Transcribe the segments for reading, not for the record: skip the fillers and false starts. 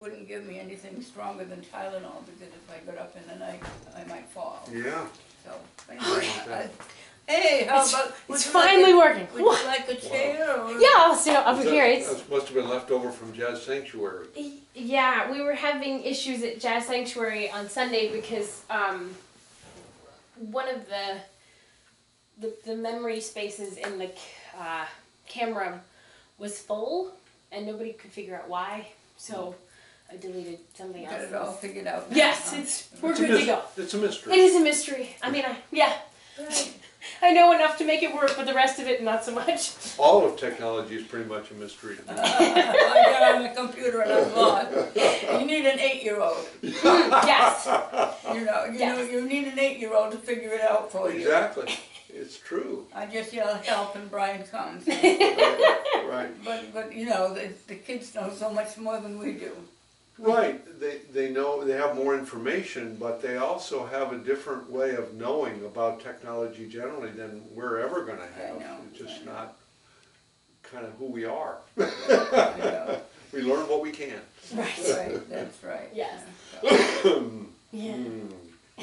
Wouldn't give me anything stronger than Tylenol because if I got up in the night, I might fall. Yeah. So, anyway, hey, how about... It's finally working. Would you like a chair? Or? Yeah, I'll sit over here. That must have been left over from Jazz Sanctuary. Yeah, we were having issues at Jazz Sanctuary on Sunday because one of the memory spaces in the camera was full, and nobody could figure out why. So I deleted something else. Got it all figured out. Yes, we're good to go. It's a mystery. It is a mystery. I mean, Right. I know enough to make it work, but the rest of it, not so much. All of technology is pretty much a mystery to me. I got on the computer and I'm lost. You need an 8-year-old. Yes. You need an 8-year-old to figure it out for you. Exactly. It's true. I just yell help and Brian comes. Right. But the kids know so much more than we do. Right. They know, they have more information, but they also have a different way of knowing about technology generally than we're ever going to have. It's just not kind of who we are. We learn what we can. Right. That's right. Yes. Yeah.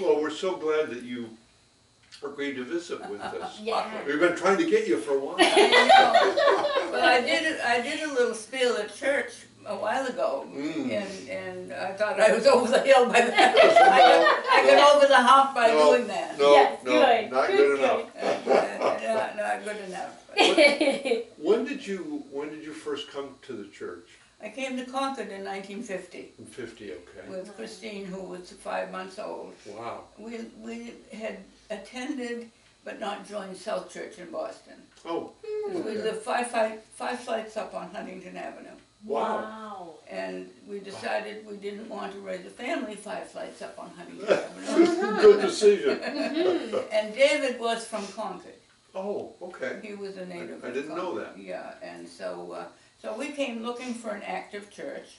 Well, we're so glad that you agreed to visit with us. Yeah. We've been trying to get you for a while. Well, I did a little spiel at church a while ago, and I thought I was over the hill by then. I got over the hump by doing that. No, yes, no, good. not good enough. Not good enough. When did you first come to the church? I came to Concord in 1950. In 50, okay. With Christine, who was 5 months old. Wow. We had attended but not joined South Church in Boston. Oh. Okay. We lived five flights up on Huntington Avenue. Wow. And we decided we didn't want to raise a family 5 flights up on Huntington Avenue. Good decision. And David was from Concord. Oh, okay. He was a native. I didn't know that. Yeah, and so we came looking for an active church,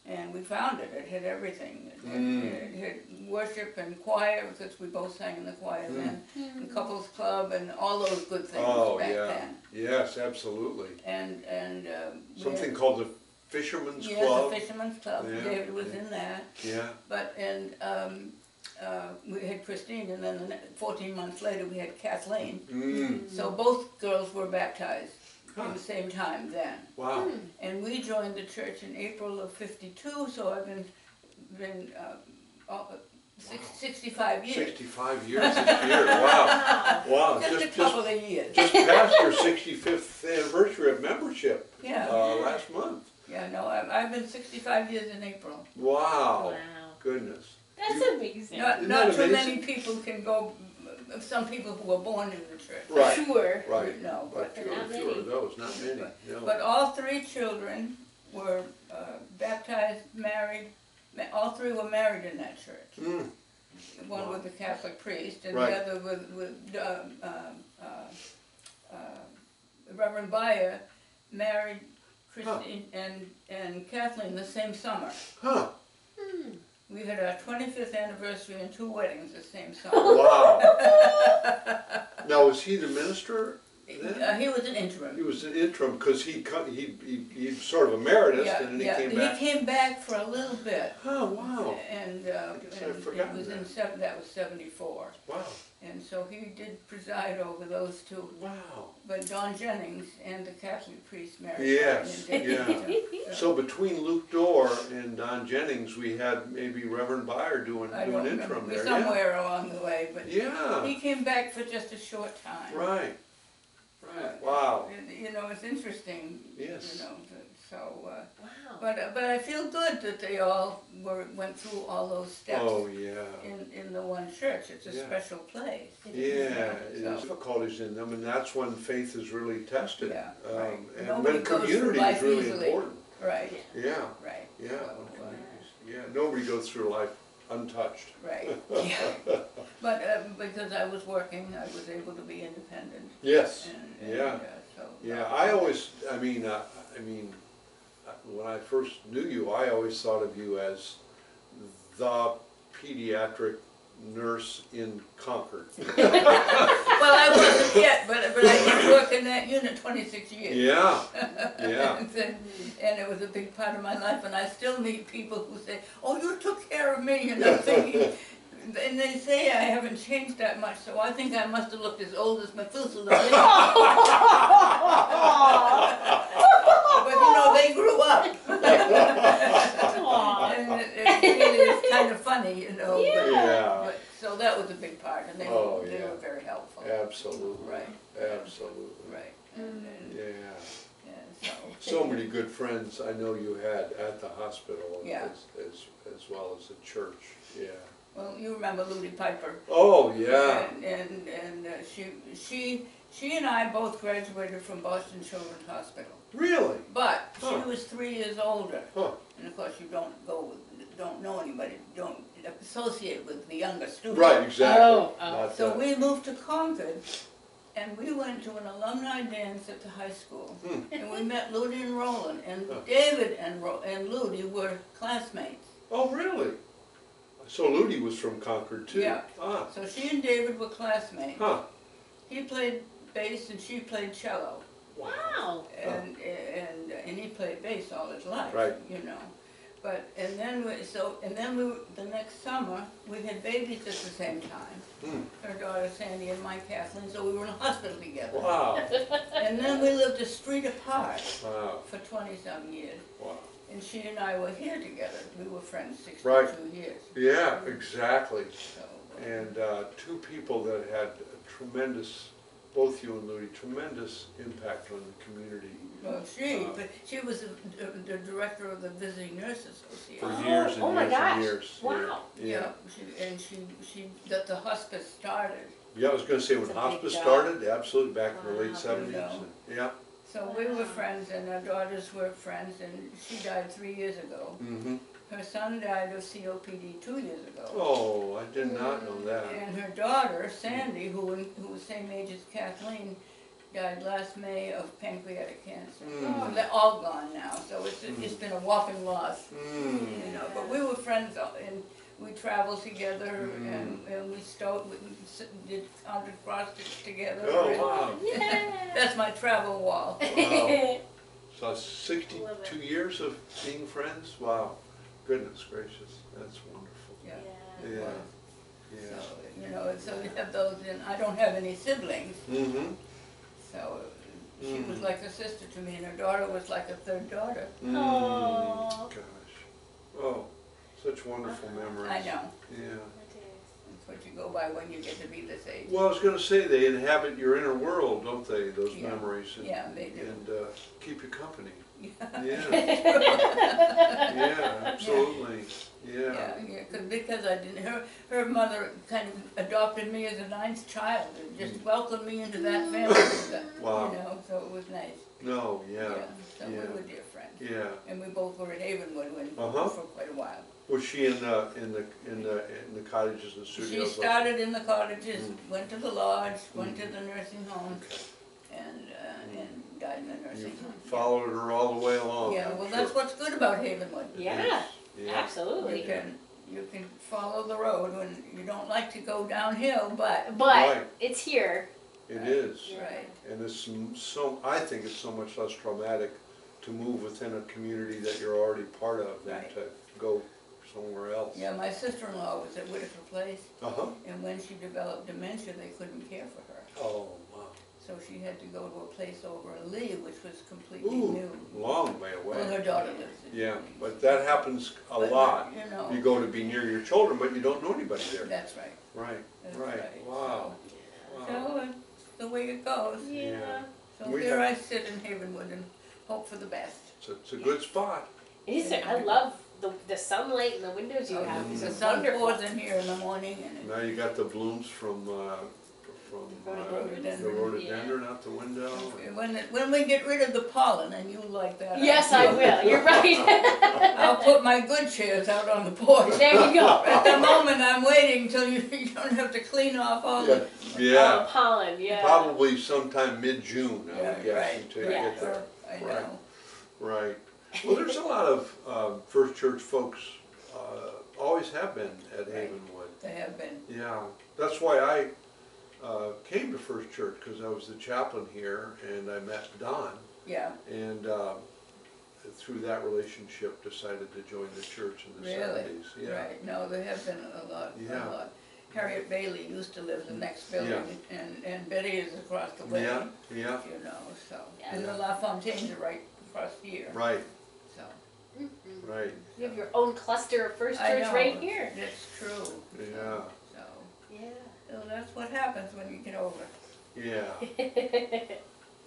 and we found it. It had everything. It had worship and choir, because we both sang in the choir then, and couples club, and all those good things back then. Yes, absolutely. And something called the Fisherman's Club. Yes, the Fisherman's Club. Yeah. David was in that. Yeah. But we had Christine, and then 14 months later we had Kathleen. So both girls were baptized at the same time then. Wow. And we joined the church in April of '52, so I've been 65 years. 65 years this year. Wow. Wow. Just a couple of years. Just passed your 65th anniversary of membership. Yeah. Last month. Yeah, no, I've been 65 years in April. Wow. Goodness. That's amazing. Not too many people can go. Some people who were born in the church. Right. Sure. Right. No, but fewer of those, not many. No. But all 3 children were baptized, married. All 3 were married in that church. One with a Catholic priest, and the other with Reverend Bayer married Christine and Kathleen the same summer. Huh. We had our 25th anniversary and 2 weddings the same summer. Wow. Now, was he the minister then? He was an interim. He was an interim because he sort of emeritus, and then he came back. He came back for a little bit. Oh, wow. And I've forgotten it was that. that was '74. Wow. And so he did preside over those 2. Wow. But Don Jennings and the Catholic priest married. Yes, Yeah. So between Luke Dorr and Don Jennings, we had maybe Reverend Bayer doing interim there. Somewhere along the way, but yeah. He came back for just a short time. Right. Right. Wow. It's interesting. Yes. Wow. But I feel good that they all went through all those steps. Oh yeah. In the one church, it's a special place. Yeah, there's difficulties in them, and that's when faith is really tested. Yeah. Right. And when community is really important. Right. Yeah. Right. Yeah. Nobody goes through life untouched. Right. Yeah. But because I was working, I was able to be independent. Yes. I mean, when I first knew you, I always thought of you as the pediatric nurse in Concord. Well, I wasn't yet, but I did work in that unit 26 years. Yeah, yeah. And it was a big part of my life, and I still meet people who say, "Oh, you took care of me," and I'm thinking, and they say I haven't changed that much, so I think I must have looked as old as Methuselah. But you know, they grew up. And it really is kind of funny, you know. Yeah. But, so that was a big part, and they were very helpful. Absolutely. Right. Absolutely. Right. And, Yeah. so many good friends I know you had at the hospital Yeah. as well as the church. Yeah. Well, you remember Ludy Piper. Oh, yeah. And she and I both graduated from Boston Children's Hospital. Really? But she was 3 years older. Huh. And of course you don't know anybody, don't associate with the younger students. Right, exactly. Oh. So we moved to Concord, and we went to an alumni dance at the high school. And we met Ludy and Roland, and David and Ludy were classmates. Oh, really? So Ludy was from Concord too? Yeah. Ah. So she and David were classmates. Huh. He played bass and she played cello. Wow. And he played bass all his life. Right. You know. But and then the next summer we had babies at the same time. Her daughter Sandy and my Kathleen, so we were in the hospital together. Wow. And then we lived a street apart Wow. for 20-some years. Wow. And she and I were here together. We were friends 62 Right. years. Yeah, exactly. So, And two people that had a tremendous, both you and Ludy, tremendous impact on the community. well, but she was the director of the Visiting Nurse Association. For years and Oh my years gosh. and years. Wow. Yeah. She got the hospice started. Yeah, I was going to say when It's a big hospice job. started, absolutely back in the late Wow. 70s. know. Yeah. So we were friends, and our daughters were friends, and she died 3 years ago. Mm-hmm. Her son died of COPD 2 years ago. Oh, I did not know that. And her daughter, Sandy, who was the same age as Kathleen, died last May of pancreatic cancer. So they're all gone now, so it's been a whopping loss. You know, but we were friends, and we traveled together, and we did Concord cross-stitch together. Oh, and wow. that's my travel wall. Wow. So 62 years of being friends? Wow. Goodness gracious. That's wonderful. Yeah. Yeah. So, Yeah. you know, so we have those, and I don't have any siblings, Mm-hmm. so she was like a sister to me, and her daughter was like a third daughter. Aw. Gosh. Oh, such wonderful memories. I know. Yeah. That's what you go by when you get to be this age. Well, I was going to say, they inhabit your inner world, don't they, those Yeah. memories? And, Yeah, they do. And keep you company. Yeah. Yeah. Yeah, absolutely. Yeah. Because I didn't. Her mother kind of adopted me as a ninth child and just welcomed me into that family. Wow. You know, so it was nice. No, yeah. So we were dear friends. Yeah. And we both were at Havenwood for quite a while. Was she in the cottages and studios? She started in the cottages, went to the lodge, went to the nursing home, and died in the nursing home. Followed her all the way along. Yeah, well, that's what's good about Havenwood. Yeah. Yeah. Absolutely. You can follow the road when you don't like to go downhill, but Right. It's here. It is. right. And it's I think it's so much less traumatic to move within a community that you're already part of than Right. to go somewhere else. Yeah, my sister-in-law was at Whitaker Place, Uh-huh. and when she developed dementia, they couldn't care for her. Oh, wow. So she had to go to a place over in Lee, which was completely Ooh, new. long way away. Well, her daughter lives in Yeah, Lee. but that happens a But, lot. You know, You go to be near your children, but you don't know anybody there. that's right. Right, That's right. Wow. So Wow. it's the way it goes. Yeah. So We here have- I sit in Havenwood and hope for the best. It's a good spot. It is. I love the sunlight and the windows you have. The It's sun wonderful. pours in here in the morning, and Now you got the blooms from Rhododendron. the rhododendron out the window. when we get rid of the pollen, and you like that. Yes, I will. You're right. I'll put my good chairs out on the porch. There you go. At the moment, I'm waiting till you don't have to clean off all the. Yeah. Oh, pollen. Yeah. Probably sometime mid-June, I would guess, right, until you right. get there. I know. Right. Right. Well, there's a lot of First Church folks, always have been at Right. Havenwood. They have been. Yeah, that's why I came to First Church, because I was the chaplain here, and I met Don. Yeah. And through that relationship, decided to join the church in the Really? 70s. Yeah. Right. No, there have been a lot. Yeah. A lot. Harriet Bailey used to live the next building, and Betty is across the way. Yeah, yeah. You know, so. Yeah. And the La Fontaine's are right across here. Right, So. right. You have your own cluster of First I Church know, right here. It's true. Yeah, So. Yeah. So that's what happens when you get older. yeah.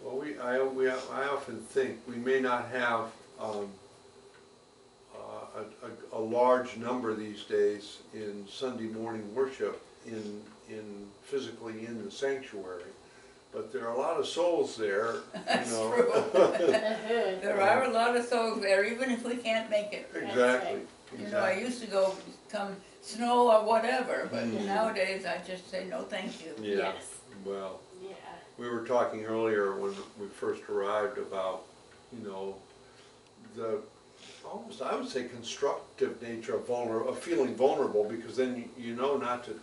Well, I often think we may not have a large number these days in Sunday morning worship physically in the sanctuary, but there are a lot of souls there. That's you know. true. There are a lot of souls there, even if we can't make it. Exactly. You know, I used to go come snow or whatever, but Mm. nowadays I just say no thank you. Yeah. Yes. Well, Yeah. we were talking earlier when we first arrived about, you know, the almost, I would say, constructive nature of feeling vulnerable, because then you know not to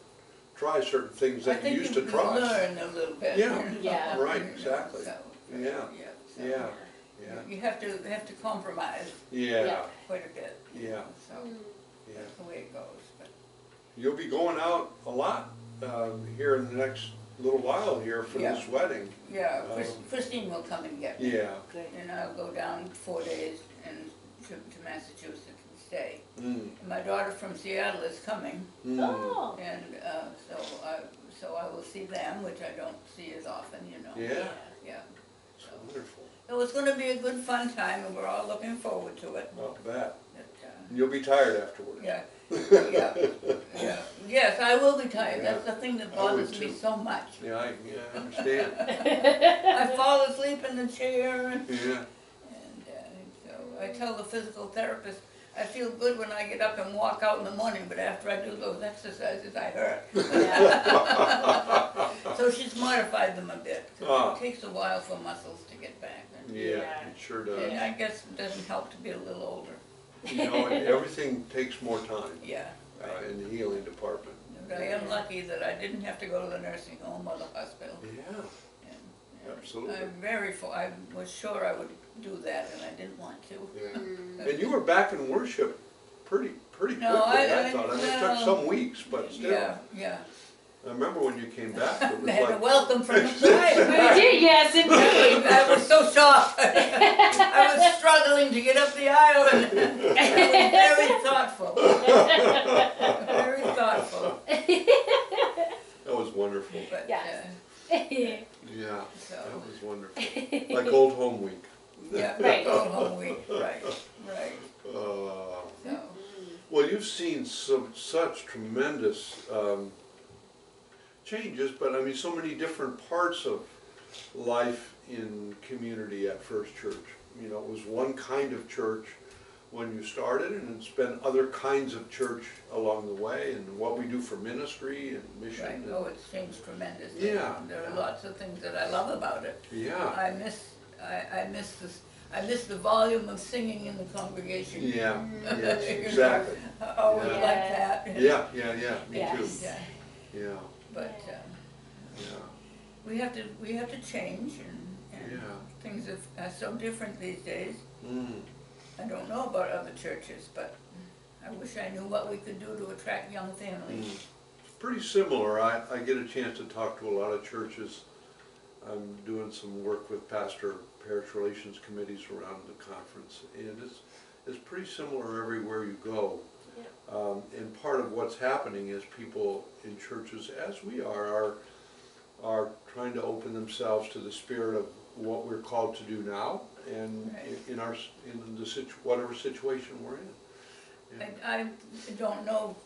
try certain things that you used to try. I think you learn a little bit. Yeah. you know, Yeah. Right, you know, exactly. so, Yeah. so Yeah, yeah, You have to compromise yeah, Yeah. quite a bit. you Yeah. know, So yeah. that's the way it goes. But You'll be going out a lot here in the next little while here for Yeah. this wedding. yeah, Christine will come and get me. Yeah. Good. And I'll go down 4 days and to Massachusetts and stay. Mm. And my daughter from Seattle is coming, Mm. Oh. and so I will see them, which I don't see as often, you know. Yeah. Yeah. It's wonderful. So it's going to be a good fun time, and we're all looking forward to it. I'll bet. But, You'll be tired afterwards. yeah, yeah, yeah. Yes, I will be tired. That's the thing that I would bothers me too. so much. Yeah, I understand. I fall asleep in the chair, and Yeah. so I tell the physical therapist, I feel good when I get up and walk out in the morning, but after I do those exercises, I hurt. Yeah. So she's modified them a bit, 'cause Ah. it takes a while for muscles to get back. Yeah, Yeah. it sure And does. I guess it doesn't help to be a little older. You know, everything takes more time Yeah, right. in the healing department. But I am lucky that I didn't have to go to the nursing home or the hospital. Yeah, And absolutely. I was sure I would do that, and I didn't want to. Yeah. And you were back in worship pretty quickly, No, I thought. I mean, it took well, some weeks, but still. Yeah, yeah. I remember when you came back, it was They had a like, welcome from the We choir. did, yes, indeed. I was so shocked. I was struggling to get up the aisle, and I was very thoughtful. Very thoughtful. that was wonderful. But, Yes. Yeah, so, that was wonderful. Like Old Home Week. yeah, Right. go home week, right, right. Uh, So, Well, you've seen such tremendous changes, but I mean, so many different parts of life in community at First Church. You know, it was one kind of church when you started, and it's been other kinds of church along the way, and what we do for ministry and mission. right, and- oh, it's changed tremendously. Yeah. There are lots of things that I love about it. Yeah, I miss the volume of singing in the congregation. yeah, yes, You know, exactly. I always Yeah. like that. Yeah, yeah, yeah, me Yes. too. Yeah, Yeah, but yeah, we have to change, and yeah. things are so different these days. Mm. I don't know about other churches, but I wish I knew what we could do to attract young families. It's pretty similar. I get a chance to talk to a lot of churches. I'm doing some work with pastor parish relations committees around the conference, and it's pretty similar everywhere you go. And part of what's happening is people in churches, as we are trying to open themselves to the spirit of what we're called to do now, and Right. whatever situation we're in. Yeah. I don't know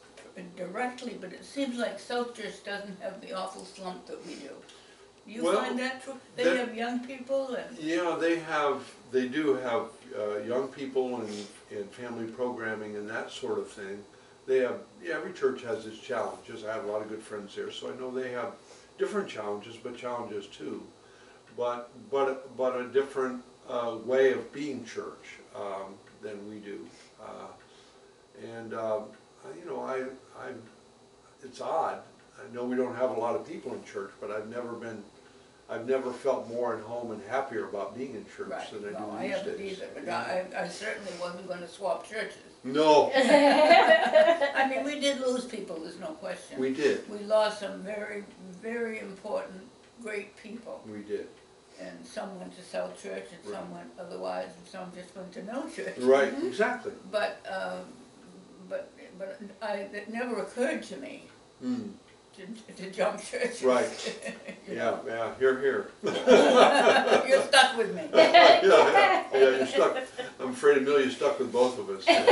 directly, but it seems like South Church doesn't have the awful slump that we do. You Well, find that true? They that- have young people and, Yeah, they do have young people and family programming and that sort of thing. They have, every church has its challenges. I have a lot of good friends there, so I know they have different challenges, but challenges too. But a different way of being church than we do. You know, it's odd. I know we don't have a lot of people in church, but I've never felt more at home and happier about being in church Right. than I No, do I these haven't days. either, but I certainly wasn't gonna swap churches. No, I mean, we did lose people, there's no question. we did. We lost some very, very important, great people. We did. And some went to South Church and some went otherwise, and some just went to no church. Right, exactly. But it never occurred to me Mm. to jump churches. Right. You Yeah, know. yeah, here. You're stuck with me. Yeah, you're stuck. I'm afraid, Amelia's stuck with both of us. Good.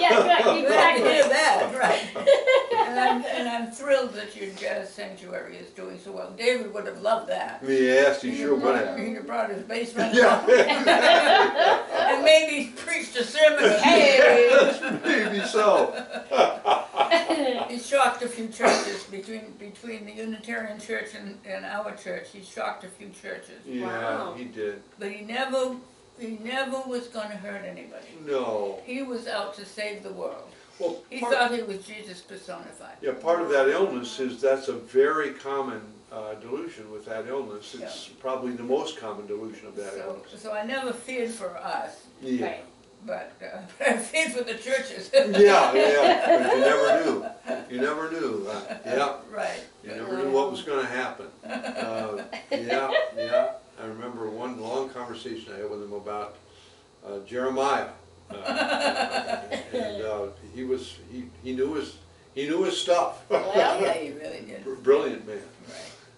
Yeah, good, Glad to exactly. hear that, right. And I'm thrilled that your jazz sanctuary is doing so well. David would have loved that. Yes, he sure would have. He'd have brought his bass friend Yeah, along and maybe preached a sermon. Hey! maybe so. He shocked a few churches between the Unitarian Church and our church. He shocked a few churches. Yeah, Wow. he did. But he never was going to hurt anybody. No. He was out to save the world. Well, He thought he was Jesus personified. yeah, part of that illness is that's a very common delusion with that illness. It's probably the most common delusion of that illness. So I never feared for us, Yeah. Right. but I feared for the churches. Yeah, but you never knew. You never knew. Yeah, Right. you never knew what was going to happen. Yeah. I remember one long conversation I had with him about Jeremiah, and he knew his stuff. Well, yeah, he really did. Brilliant man.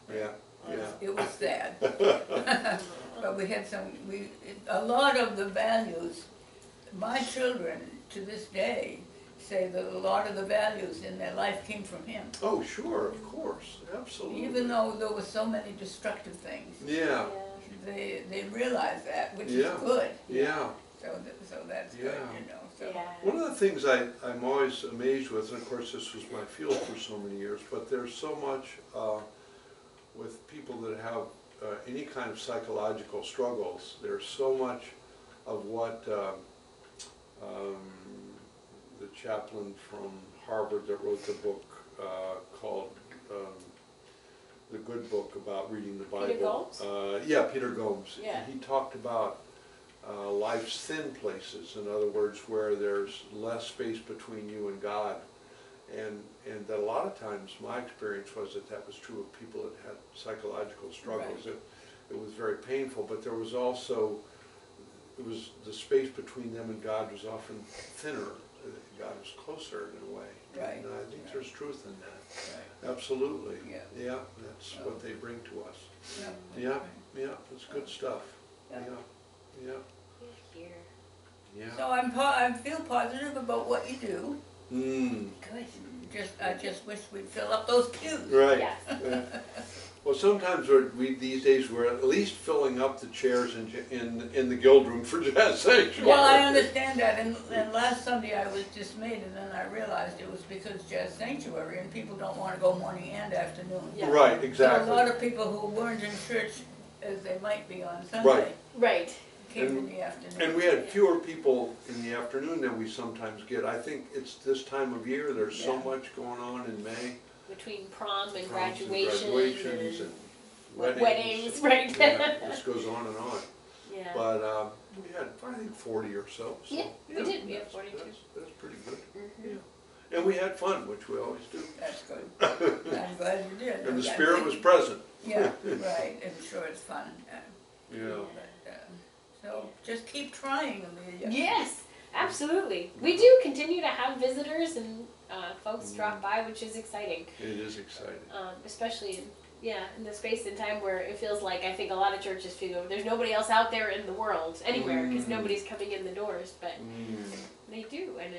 Right. Yeah. It was sad. But we had a lot of the values, my children to this day say that a lot of the values in their life came from him. Oh, sure, of course, absolutely. Even though there were so many destructive things, Yeah. they realized that, which Yeah. is good. Yeah. So that's good, Yeah. you know. So. Yeah. One of the things I'm always amazed with, and of course this was my field for so many years, but there's so much with people that have any kind of psychological struggles. There's so much of what the chaplain from Harvard that wrote the book called The Good Book about reading the Bible. Peter Gomes? Yeah, Peter Gomes. Yeah. He talked about life's thin places, in other words, where there's less space between you and God. And that a lot of times my experience was that was true of people that had psychological struggles. Right. It was very painful, but there was also, the space between them and God was often thinner. God was closer in a way. Right. And I think there's truth in that. Right. Absolutely. Yeah. That's what they bring to us. Yeah. Yeah, it's good stuff. Yeah. Yeah. Here. Yeah. So I feel positive about what you do. Mm. Good. I just wish we'd fill up those pews. Right. Yes. Well, sometimes these days we're at least filling up the chairs in the guild room for Jazz Sanctuary. Well, I understand that, and last Sunday I was dismayed, and then I realized it was because Jazz Sanctuary, and people don't want to go morning and afternoon. Yeah. Right, So exactly. a lot of people who weren't in church as they might be on Sunday Right. came in the afternoon. And we had fewer people in the afternoon than we sometimes get. I think it's this time of year, there's so Yeah. much going on in May. Between prom and Proms and graduation graduations and weddings, right? Yeah, this goes on and on. Yeah. But we had, I think, 40 or so. Yeah, we did. We had that's- 42. That's pretty good. Mhm. Yeah. And we had fun, which we always do. That's good. I'm glad you did. And the I spirit think- was present. Yeah, right, I'm sure it's fun. Yeah. But, so just keep trying, Amelia. Yes, absolutely. We do continue to have visitors and folks drop by, which is exciting. It is exciting. Especially in the space and time where it feels like I think a lot of churches feel there's nobody else out there in the world anywhere because nobody's coming in the doors, but they do, and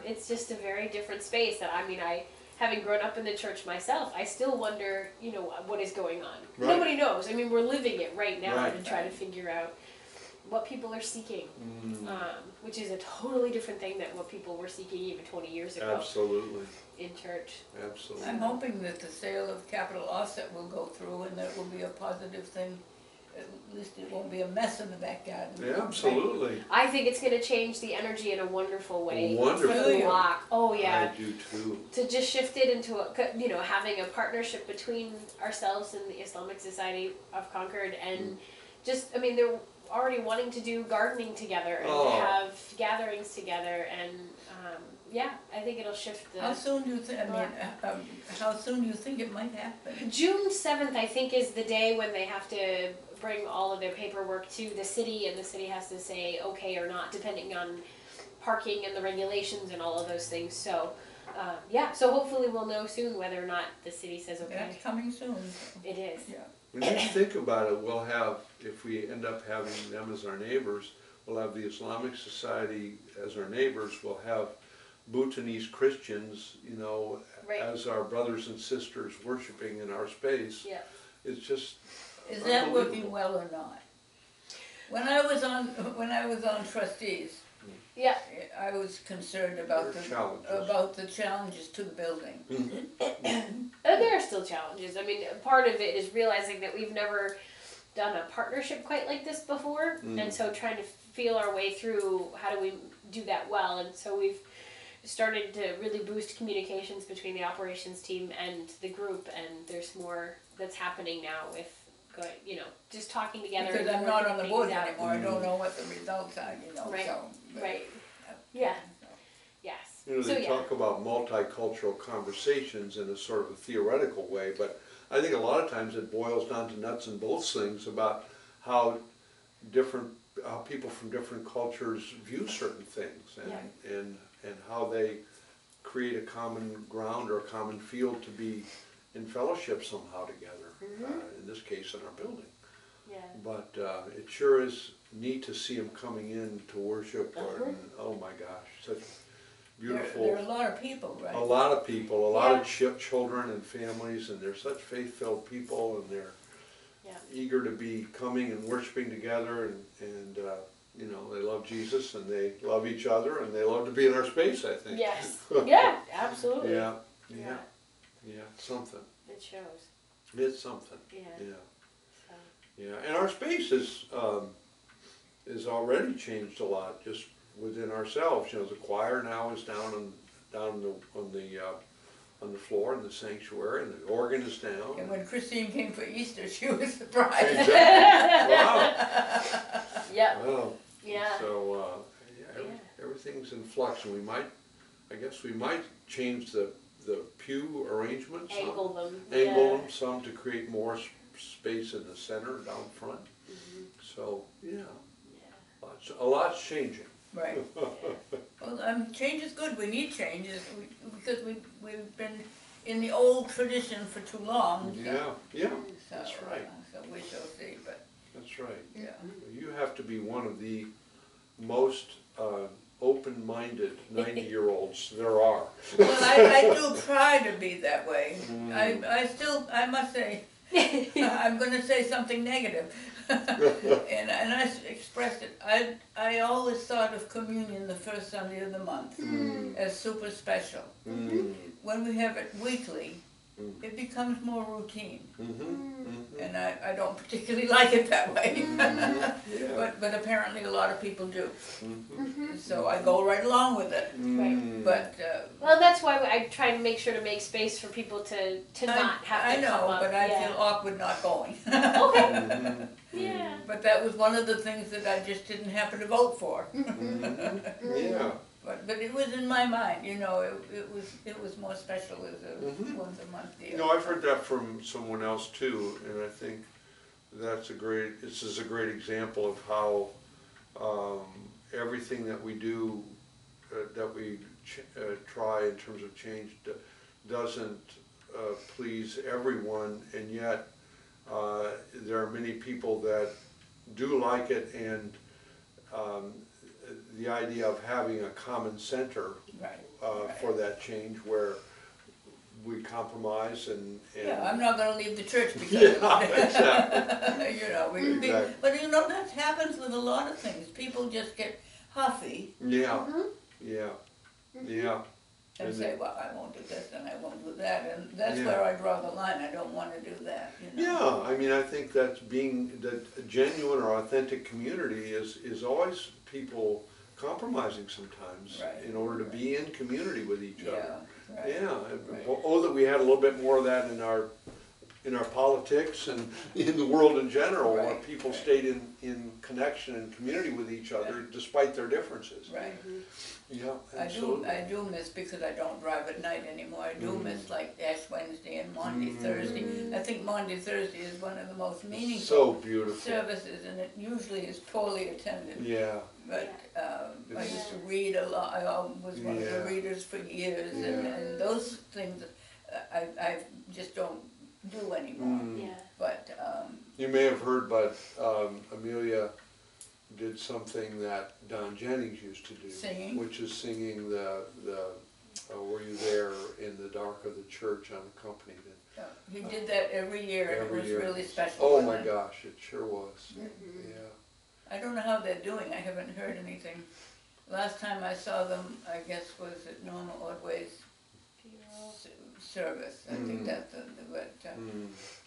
it's just a very different space. That I having grown up in the church myself, I still wonder, what is going on. Right. Nobody knows. I mean, we're living it right now Right. and trying to figure out what people are seeking, which is a totally different thing than what people were seeking even 20 years ago Absolutely. in church. Absolutely. I'm hoping that the sale of capital offset will go through and that it will be a positive thing at least it won't be a mess in the backyard. Yeah, absolutely. I think it's going to change the energy in a wonderful way. Wonderful. For the block. Oh yeah. I do too. To just shift it into a, having a partnership between ourselves and the Islamic Society of Concord, and just, I mean, they're already wanting to do gardening together and to have gatherings together, and yeah, I think it'll shift the. How soon do you think? I mean, how soon do you think it might happen? June 7th, I think, is the day when they have to bring all of their paperwork to the city, and the city has to say okay or not, depending on parking and the regulations and all of those things. So, yeah, so hopefully we'll know soon whether or not the city says okay. That's coming soon. It is. Yeah. When you think about it, we'll have, if we end up having them as our neighbors, we'll have the Islamic Society as our neighbors, we'll have Bhutanese Christians, Right. as our brothers and sisters worshiping in our space. Yeah. It's just Is that working well or not? When I was on trustees, Yeah. I was concerned about the challenges to the building. There are still challenges. I mean, part of it is realizing that we've never done a partnership quite like this before, and so trying to feel our way through how do we do that well. And so we've started to really boost communications between the operations team and the group, and there's more that's happening now with just talking together. Because I'm not on the board anymore, I don't know what the results are, Right. So, Right. Yeah. Yes. They talk about multicultural conversations in a sort of a theoretical way, but I think a lot of times it boils down to nuts and bolts things about how people from different cultures view certain things, and how they create a common ground or a common field to be in fellowship somehow together. In this case, in our building. Yeah. But it sure is neat to see them coming in to worship. And, oh my gosh, such beautiful. There are a lot of people, right? A lot of people, a lot of children and families, and they're such faith-filled people, and they're eager to be coming and worshiping together, and they love Jesus, and they love each other, and they love to be in our space, I think. Yes. Yeah, absolutely. Yeah, something. It shows. It's something. Yeah. So. Yeah, and our space is already changed a lot just within ourselves. The choir now is down on the floor in the sanctuary, and the organ is down. And when Christine came for Easter, she was surprised. Exactly. Wow. Yep. Well, yeah. So everything's in flux, and we might change the pew arrangements. Angle them. Them some to create more space in the center down front. So a lot's changing. Right. Well, change is good. We need changes because we've been in the old tradition for too long. Yeah. That's right. So we shall see, but. That's right. Yeah. You have to be one of the most open-minded 90-year-olds there are. Well, I do try to be that way. I must say, I'm going to say something negative. and I expressed it. I always thought of communion the first Sunday of the month as super special. When we have it weekly, it becomes more routine. And I don't particularly like it that way. But apparently a lot of people do. So I go right along with it. Right. But well, that's why I try to make sure to make space for people to not have to come up. But I feel awkward not going. Okay. Yeah. But that was one of the things that I just didn't happen to vote for. Yeah. But it was in my mind, it was more special as a once a month deal. I've heard that from someone else too, and I think this is a great example of how everything that we do, that we try in terms of change, doesn't please everyone, and yet there are many people that do like it, and the idea of having a common center for that change where we compromise and I'm not going to leave the church because exactly. But that happens with a lot of things. People just get huffy. Yeah. and say, well, I won't do this and I won't do that, and that's Yeah. where I draw the line. I don't want to do that, you know. Yeah, I mean, I think that's that a genuine or authentic community is always people compromising sometimes Right, in order to be in community with each other. Yeah, right. Yeah, Right. oh, that we had a little bit more of that in our politics and in the world in general, where Right, people right. stayed in connection and community with each other despite their differences. Right. Yeah, I absolutely. do miss, because I don't drive at night anymore, I do miss like Ash Wednesday and Maundy Thursday. I think Maundy Thursday is one of the most meaningful So beautiful. services, and it usually is poorly attended. Yeah, But I It's- used to read a lot, I was one of the Yeah. readers for years, Yeah. and those things I just don't do anymore. Yeah. But, you may have heard, but Amelia did something that Don Jennings used to do. Singing? Which is singing the Were You There in the Dark of the Church Unaccompanied. he did that every year, and it Every was year. really special. Oh with my him. gosh, it sure was. Yeah. I don't know how they're doing, I haven't heard anything. Last time I saw them, I guess, was at Norma Ordway's service. I think that's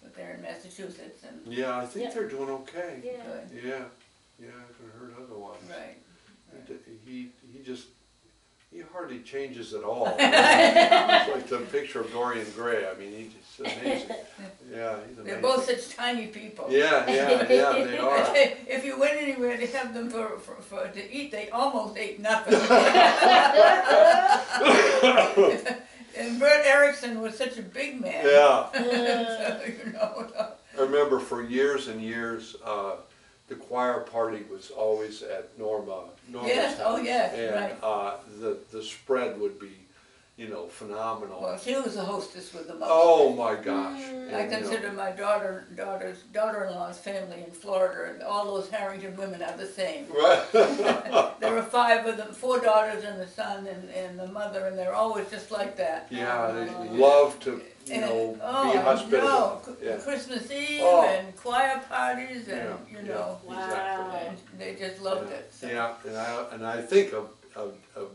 but they're in Massachusetts, and, Yeah, I think Yeah. they're doing okay. Yeah. good, Yeah, yeah, I haven't heard otherwise. right. He hardly changes at all. It's like the picture of Dorian Gray. I mean, he's just amazing. Yeah, he's amazing. They're both such tiny people. Yeah, they are. If you went anywhere to have them to eat, they almost ate nothing. And Bert Erickson was such a big man. Yeah. So, you know. I remember for years and years, the choir party was always at Norma's Yes, house. oh yes, And right. the spread would be, phenomenal. Well, she was the hostess with the most. Oh my gosh. I And, consider my daughter-in-law's family in Florida, and all those Harrington women are the same. Right. There were 5 of them, 4 daughters and the son and the mother, and they're always just like that. Yeah, they love to, be hospitable. No, Yeah. Christmas Eve Oh. and choir parties and, Yeah, you know, Wow. and they just loved it. So. Yeah, and I think of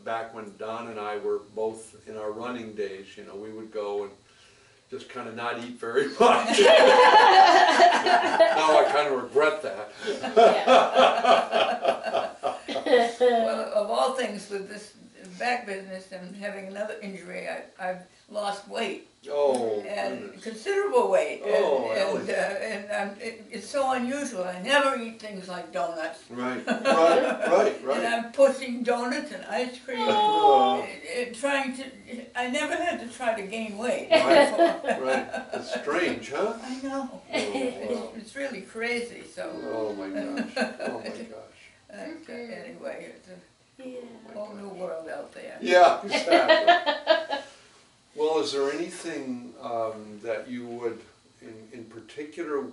back when Don and I were both in our running days, we would go and just kind of not eat very much. Now I kind of regret that. Well, of all things, with this back business and having another injury, I've lost weight. Oh, And goodness. considerable weight, Oh, it's so unusual. I never eat things like donuts, Right. and I'm pushing donuts and ice cream, Oh. I never had to try to gain weight. Right. It's strange, huh? I know. Oh, wow. It's really crazy. So Oh my gosh. Oh my gosh. anyway, it's a whole new world out there. Yeah, exactly. Well, is there anything that you would, in particular,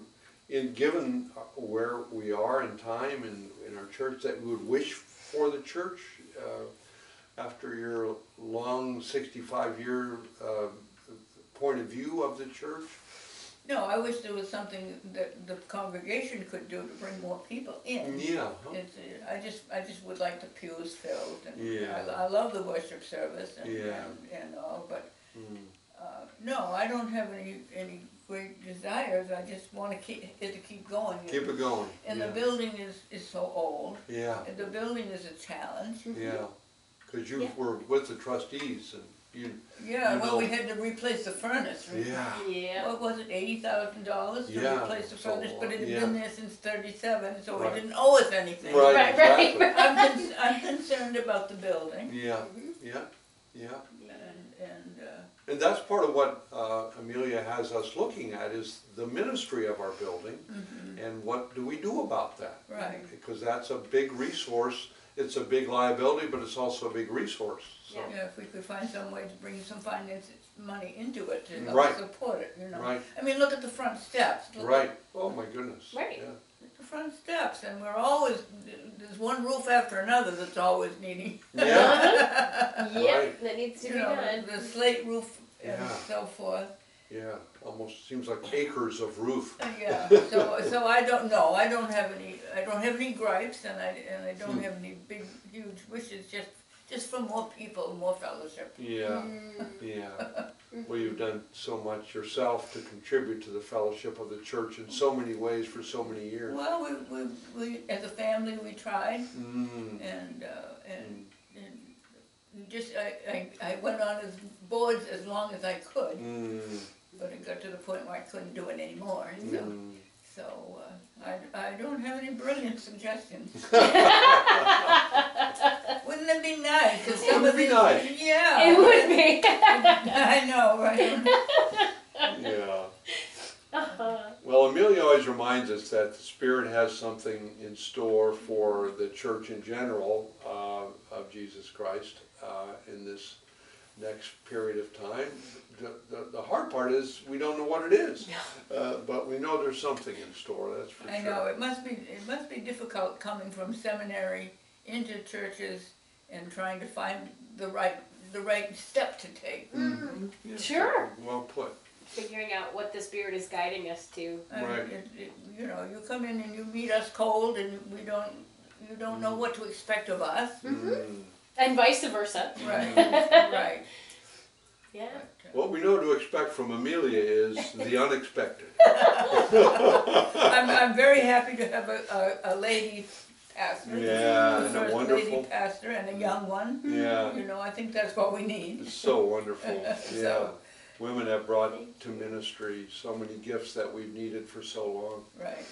given where we are in time in our church, that you would wish for the church after your long 65-year point of view of the church? No, I wish there was something that the congregation could do to bring more people in. Yeah. Huh? It's, I just would like the pews filled, and Yeah. I love the worship service and, Yeah. and all, but no, I don't have any great desires. I just want to keep going. Keep it going. And Yeah. the building is so old. Yeah. And the building is a challenge. Yeah. Because you Yeah. were with the trustees and you. Yeah, You well, know. we had to replace the furnace. Yeah. Yeah. What was it, $80,000 to Yeah, replace the so, furnace, but it had yeah. been there since '37, so Right. it didn't owe us anything. Right. Right, Exactly. I'm concerned about the building, Yeah. Yeah. Yeah. and And that's part of what Amelia has us looking at is the ministry of our building, and what do we do about that? right. Because that's a big resource. It's a big liability, but it's also a big resource. So. Yeah. Yeah, if we could find some way to bring some money into it to help Right. support it, you know. Right. I mean, look at the front steps. Look Right. Oh my goodness. Right. Yeah. at the front steps, and there's one roof after another that's always needing, Yeah. Yep, Right. that needs to you be know, done. the slate roof and Yeah. so forth. Yeah. Almost seems like acres of roof. Yeah, so I don't know, I don't have any gripes, and I don't have any big, huge wishes, just just for more people, more fellowship. Yeah, yeah. Well, you've done so much yourself to contribute to the fellowship of the church in so many ways for so many years. Well, we as a family, we tried, Mm. and just, I went on as boards as long as I could, but it got to the point where I couldn't do it anymore, so I don't have any brilliant suggestions. Wouldn't it be nice if some of these, yeah. It would be. I know, right? Yeah. Well, Amelia always reminds us that the Spirit has something in store for the church in general of Jesus Christ in this next period of time. The hard part is we don't know what it is, but we know there's something in store. That's for sure. I know it must be difficult coming from seminary into churches and trying to find the right step to take. Yeah, Sure. Well put. Figuring out what the Spirit is guiding us to. Right. You know, you come in and you meet us cold, and you don't know what to expect of us. And vice versa. Right. Right. Yeah. What we know to expect from Amelia is the unexpected. I'm very happy to have a lady pastor. Yeah, the and a first wonderful lady pastor and a young one. Yeah. You know, I think that's what we need. It's so wonderful. Yeah. So- Women have brought to ministry so many gifts that we've needed for so long. Right.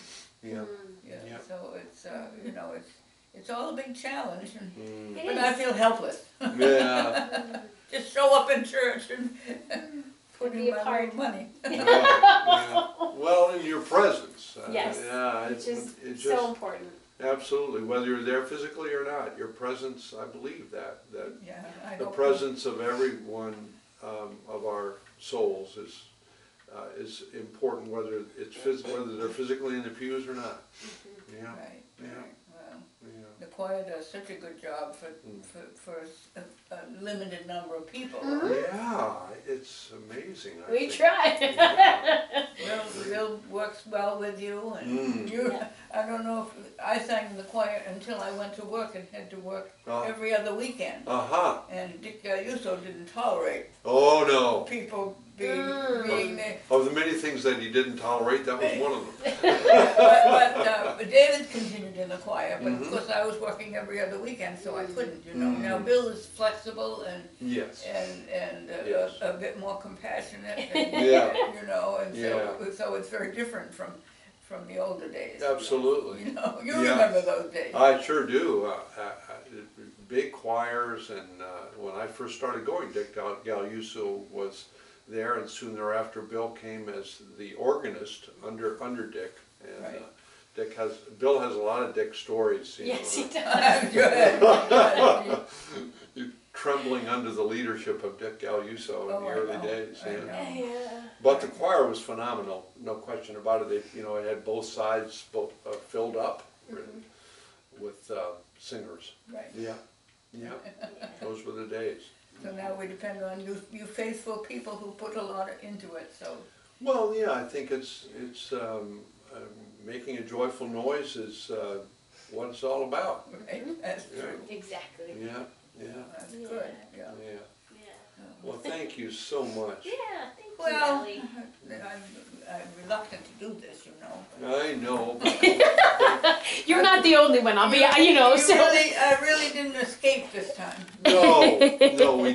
Yeah. Yeah. Yeah. So it's you know it's all a big challenge, It but is. I feel helpless. Yeah. Just show up in church and put Be in a my part. little money. Yeah. Well, in your presence. Yes. Yeah. Which is it's so just important. absolutely, whether you're there physically or not, your presence. I believe that Yeah, I the hope presence of everyone of our souls is important, whether whether they're physically in the pews or not. Yeah. Right. Yeah. Well, Yeah. the choir does such a good job for a limited number of people. Yeah, it's amazing. I We think. try. Yeah. Will works well with you, and you. Yeah. I don't know if I sang in the choir until I went to work and had to work every other weekend. And Dick Galluso didn't tolerate Oh no. people being there. Of the many things that he didn't tolerate, that was one of them. But David continued in the choir, but of course I was working every other weekend, so I couldn't, you know. Now Bill is flexible and Yes. Yes. a bit more compassionate, and, Yeah. you know, and Yeah. so it's very different from the older days. Absolutely. You know, you Yeah. remember those days. I sure do. Big choirs, and when I first started going, Dick Galluso was there, and soon thereafter Bill came as the organist under Dick. And Right. Bill has a lot of Dick stories. You Yes, know, he does. Good. trembling under the leadership of Dick Galluso in the I early know, days. I Yeah. know. Yeah. But the choir was phenomenal, no question about it. It had both sides filled up with singers. Right. Yeah, yeah. Those were the days. So now we depend on you faithful people who put a lot into it. So Well, yeah, I think it's making a joyful noise is what it's all about. right, that's true. Exactly. Yeah, yeah, That's Yeah. good. Yeah. yeah. Yeah. Well, thank you so much. Yeah. Thank you, Well, Ellie. I'm reluctant to do this, you know. I know. But You're not the only one. I'll be, you know, so. I really didn't escape this time. no, we definitely.